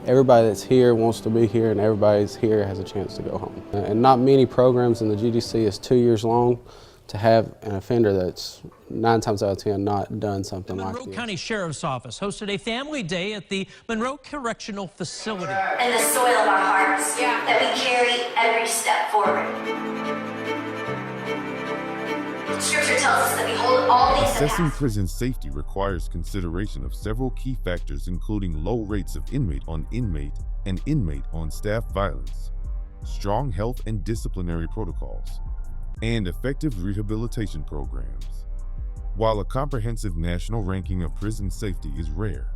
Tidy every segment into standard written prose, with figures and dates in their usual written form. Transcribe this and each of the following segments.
everybody that's here wants to be here, and everybody that's here has a chance to go home. And not many programs in the GDC is 2 years long to have an offender that's 9 times out of 10 not done something like this. The Monroe County Sheriff's Office hosted a family day at the Monroe Correctional Facility. And the soil of our hearts that we carry every step forward. Scripture tells us that we hold all things to Assessing pass. prison safety requires consideration of several key factors, including low rates of inmate on inmate and inmate on staff violence, strong health and disciplinary protocols, and effective rehabilitation programs. While a comprehensive national ranking of prison safety is rare,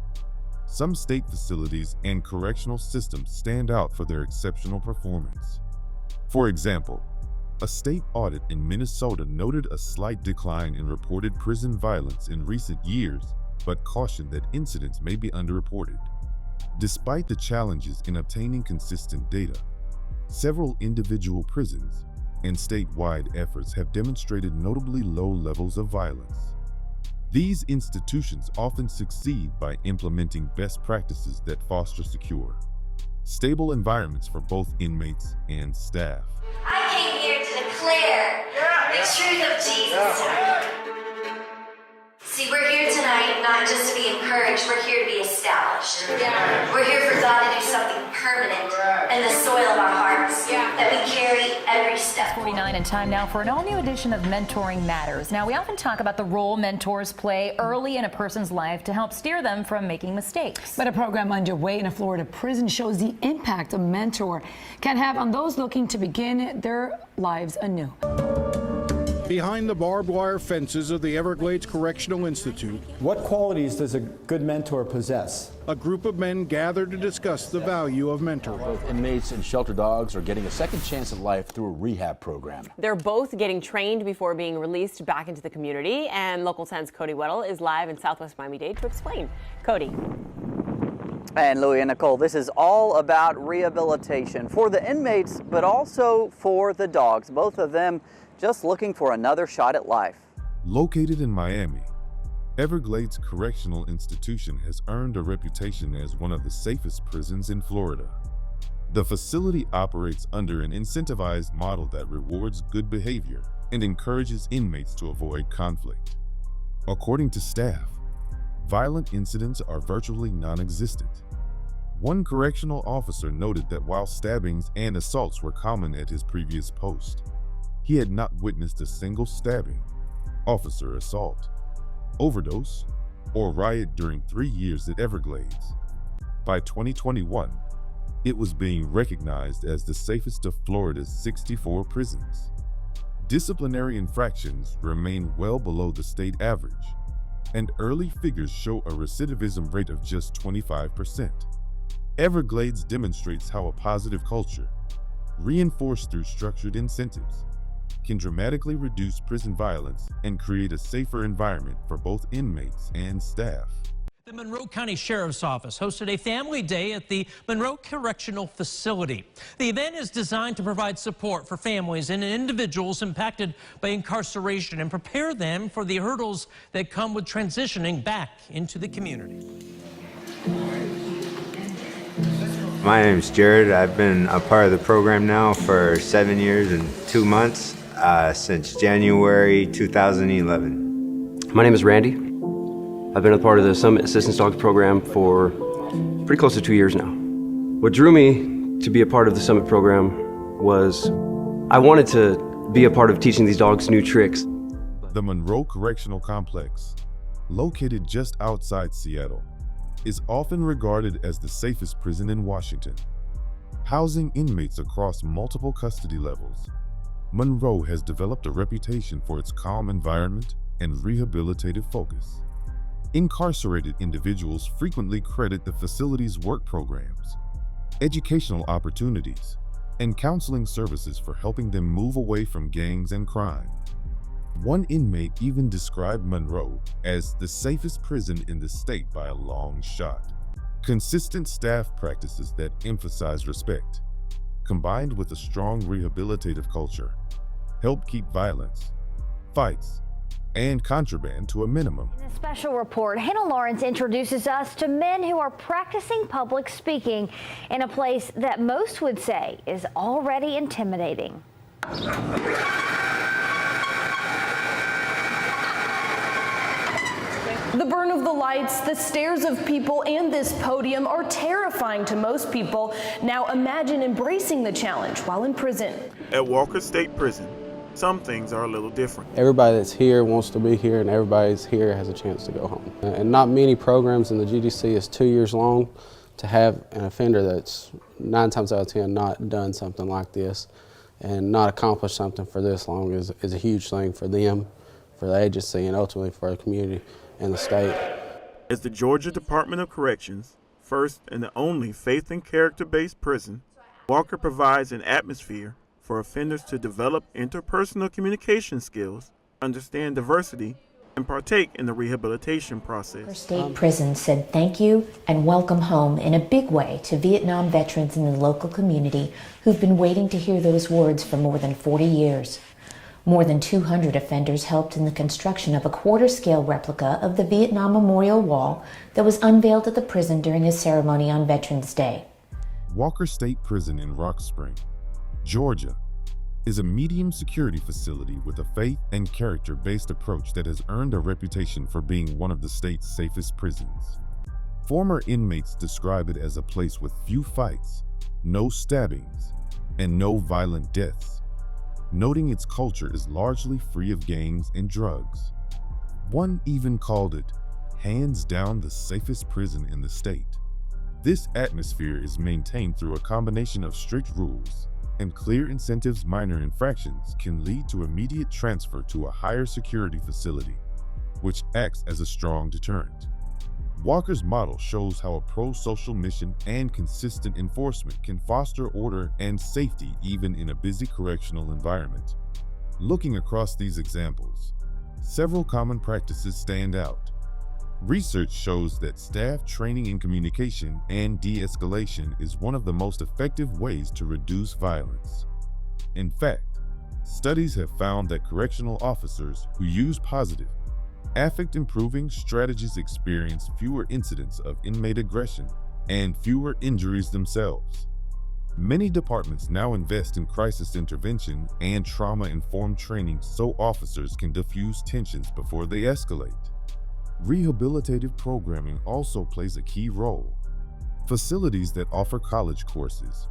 some state facilities and correctional systems stand out for their exceptional performance. For example, a state audit in Minnesota noted a slight decline in reported prison violence in recent years, but cautioned that incidents may be underreported. Despite the challenges in obtaining consistent data, several individual prisons and statewide efforts have demonstrated notably low levels of violence. These institutions often succeed by implementing best practices that foster secure, stable environments for both inmates and staff. I came here to declare the truth of Jesus tonight. See, we're here tonight not just to be encouraged, we're here to be established. We're here for God to do something permanent in the soil of our hearts that we carry every step. 49 and time now for an all-new edition of Mentoring Matters. Now, we often talk about the role mentors play early in a person's life to help steer them from making mistakes. But a program underway in a Florida prison shows the impact a mentor can have on those looking to begin their lives anew. Behind the barbed wire fences of the Everglades Correctional Institute, what qualities does a good mentor possess? a group of men gather to discuss the value of mentoring. Both inmates and shelter dogs are getting a second chance at life through a rehab program. They're both getting trained before being released back into the community, and Local 10's Cody Weddle is live in Southwest Miami-Dade to explain. Cody. And Louie and Nicole, this is all about rehabilitation for the inmates, but also for the dogs. Both of them just looking for another shot at life. Located in Miami, Everglades Correctional Institution has earned a reputation as one of the safest prisons in Florida. The facility operates under an incentivized model that rewards good behavior and encourages inmates to avoid conflict. According to staff, violent incidents are virtually non-existent. One correctional officer noted that while stabbings and assaults were common at his previous post, he had not witnessed a single stabbing, officer assault, overdose, or riot during 3 years at Everglades. By 2021, it was being recognized as the safest of Florida's 64 prisons. Disciplinary infractions remain well below the state average, and early figures show a recidivism rate of just 25%. Everglades demonstrates how a positive culture, reinforced through structured incentives, can dramatically reduce prison violence and create a safer environment for both inmates and staff. The Monroe County Sheriff's Office hosted a family day at the Monroe Correctional Facility. The event is designed to provide support for families and individuals impacted by incarceration and prepare them for the hurdles that come with transitioning back into the community. My name's Jared. I've been a part of the program now for 7 years and 2 months, since January 2011. My name is Randy. I've been a part of the Summit Assistance Dogs program for pretty close to 2 years now. What drew me to be a part of the Summit program was I wanted to be a part of teaching these dogs new tricks. The Monroe Correctional Complex, located just outside Seattle, is often regarded as the safest prison in Washington. Housing inmates across multiple custody levels, Monroe has developed a reputation for its calm environment and rehabilitative focus. Incarcerated individuals frequently credit the facility's work programs, educational opportunities, and counseling services for helping them move away from gangs and crime. One inmate even described Monroe as the safest prison in the state by a long shot. Consistent staff practices that emphasize respect, combined with a strong rehabilitative culture, help keep violence, fights, and contraband to a minimum. In a special report, Hannah Lawrence introduces us to men who are practicing public speaking in a place that most would say is already intimidating. The burn of the lights, the stares of people, and this podium are terrifying to most people. Now imagine embracing the challenge while in prison. At Walker State Prison, some things are a little different. Everybody that's here wants to be here, and everybody's here has a chance to go home. And not many programs in the GDC is 2 years long. To have an offender that's 9 times out of 10 not done something like this and not accomplished something for this long is a huge thing for them, for the agency, and ultimately for the community and the state. As the Georgia Department of Corrections' first and the only faith and character-based prison, Walker provides an atmosphere for offenders to develop interpersonal communication skills, understand diversity, and partake in the rehabilitation process. State Prison said thank you and welcome home in a big way to Vietnam veterans in the local community who've been waiting to hear those words for more than 40 years. More than 200 offenders helped in the construction of a quarter-scale replica of the Vietnam Memorial Wall that was unveiled at the prison during a ceremony on Veterans Day. Walker State Prison in Rock Spring, Georgia, is a medium security facility with a faith and character-based approach that has earned a reputation for being one of the state's safest prisons. Former inmates describe it as a place with few fights, no stabbings, and no violent deaths, noting its culture is largely free of gangs and drugs. One even called it, hands down, the safest prison in the state. This atmosphere is maintained through a combination of strict rules and clear incentives. Minor infractions can lead to immediate transfer to a higher security facility, which acts as a strong deterrent. Walker's model shows how a pro-social mission and consistent enforcement can foster order and safety even in a busy correctional environment. Looking across these examples, several common practices stand out. Research shows that staff training in communication and de-escalation is one of the most effective ways to reduce violence. In fact, studies have found that correctional officers who use positive, affect-improving strategies experience fewer incidents of inmate aggression and fewer injuries themselves. Many departments now invest in crisis intervention and trauma-informed training so officers can diffuse tensions before they escalate. Rehabilitative programming also plays a key role. Facilities that offer college courses,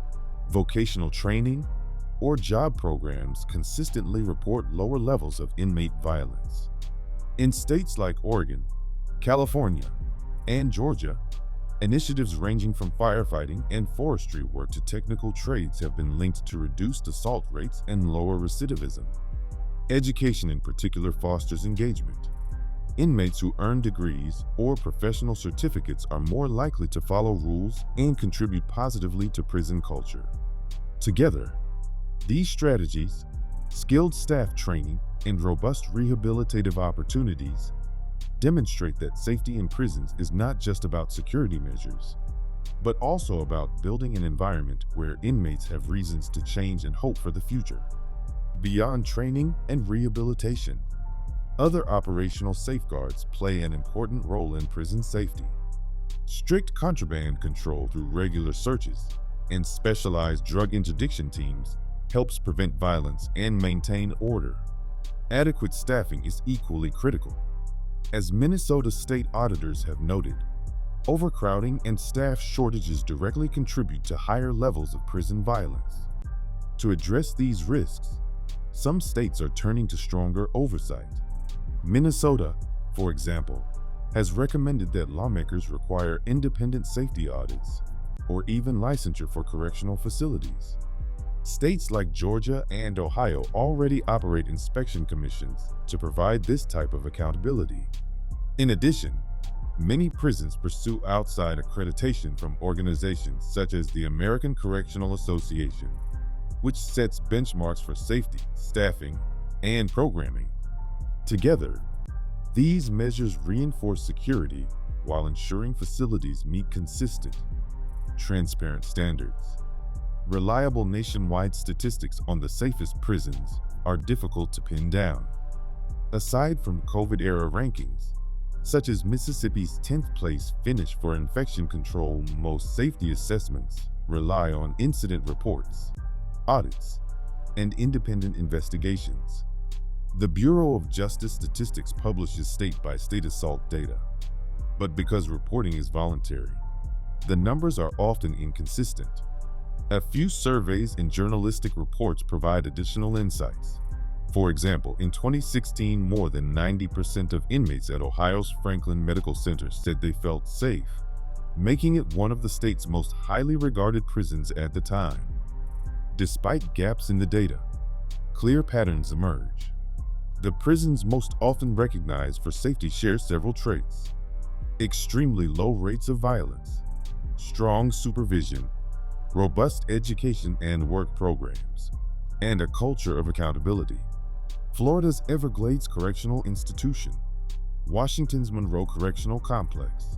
vocational training, or job programs consistently report lower levels of inmate violence. In states like Oregon, California, and Georgia, initiatives ranging from firefighting and forestry work to technical trades have been linked to reduced assault rates and lower recidivism. Education in particular fosters engagement. Inmates who earn degrees or professional certificates are more likely to follow rules and contribute positively to prison culture. Together, these strategies, skilled staff training, and robust rehabilitative opportunities demonstrate that safety in prisons is not just about security measures, but also about building an environment where inmates have reasons to change and hope for the future. Beyond training and rehabilitation, other operational safeguards play an important role in prison safety. Strict contraband control through regular searches and specialized drug interdiction teams helps prevent violence and maintain order. Adequate staffing is equally critical. As Minnesota state auditors have noted, overcrowding and staff shortages directly contribute to higher levels of prison violence. To address these risks, some states are turning to stronger oversight. Minnesota, for example, has recommended that lawmakers require independent safety audits or even licensure for correctional facilities. States like Georgia and Ohio already operate inspection commissions to provide this type of accountability. In addition, many prisons pursue outside accreditation from organizations such as the American Correctional Association, which sets benchmarks for safety, staffing, and programming. Together, these measures reinforce security while ensuring facilities meet consistent, transparent standards. Reliable nationwide statistics on the safest prisons are difficult to pin down, Aside from COVID-era rankings, such as Mississippi's 10th place finish for infection control, most safety assessments rely on incident reports, audits, and independent investigations. The Bureau of Justice Statistics publishes state-by-state assault data, but because reporting is voluntary, the numbers are often inconsistent. A few surveys and journalistic reports provide additional insights. For example, in 2016, more than 90% of inmates at Ohio's Franklin Medical Center said they felt safe, making it one of the state's most highly regarded prisons at the time. Despite gaps in the data, clear patterns emerge. The prisons most often recognized for safety share several traits: extremely low rates of violence, strong supervision, robust education and work programs, and a culture of accountability. Florida's Everglades Correctional Institution, Washington's Monroe Correctional Complex,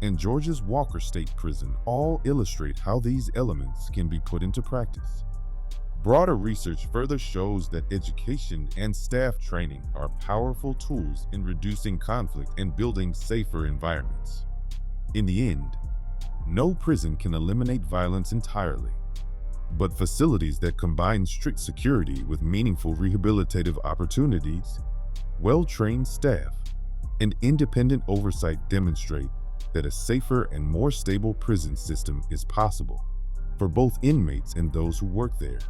and Georgia's Walker State Prison all illustrate how these elements can be put into practice. Broader research further shows that education and staff training are powerful tools in reducing conflict and building safer environments. In the end, no prison can eliminate violence entirely, but facilities that combine strict security with meaningful rehabilitative opportunities, well-trained staff, and independent oversight demonstrate that a safer and more stable prison system is possible for both inmates and those who work there.